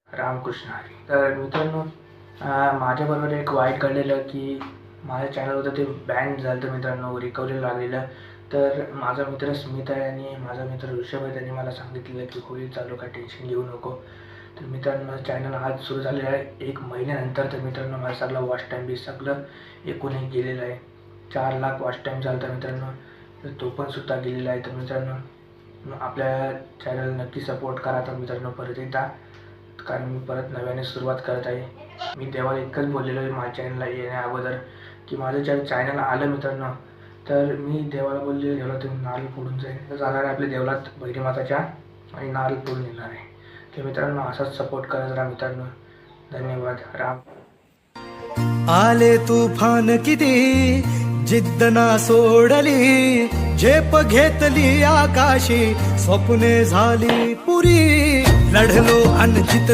रामकृष्ण हरी. तर मित्रांनो, माझ्याबरोबर एक वाईट घडलेलं की माझ्या चॅनल होतं ते बॅन झालं तर मित्रांनो, रिकव्हरी लागलेलं. तर माझा मित्र स्मित आहे आणि माझा मित्र ऋषभ आहे. त्यांनी मला सांगितलेलं की होईल चालू, काय टेन्शन घेऊ नको. तर मित्रांनो, चॅनल आज सुरू झालेलं आहे 1 महिन्यानंतर. तर मित्रांनो, माझा सगळा वॉच टाईम बी सगळं एकूण एक गेलेलं आहे. 4 लाख वॉच टाईम झाला होता मित्रांनो. तर तो पण सुद्धा गेलेला आहे. तर मित्रांनो, आपल्या चॅनल नक्की सपोर्ट करा. तर मित्रांनो, परत एकदा, कारण मी परत नव्याने सुरुवात करत आहे. मी देवाला इतकंच बोललेलो आहे माझ्या चॅनलला येण्या अगोदर की माझं चॅनल आलं मित्रांनो, तर मी देवाला बोलले, देवाला तुम्ही नारळ फोडून जाईल. तर जाणार आहे आपल्या देवळात भैरीमाताच्या आणि नारळ फोडून येणार आहे. तर मित्रांनो, असाच सपोर्ट करत राहा मित्रांनो. धन्यवाद. राम. आले तुफान किती जिद्द ना सोडली, झेप घेतली आकाशी, स्वप्ने झाली पुरी, लढलो अन जितलो.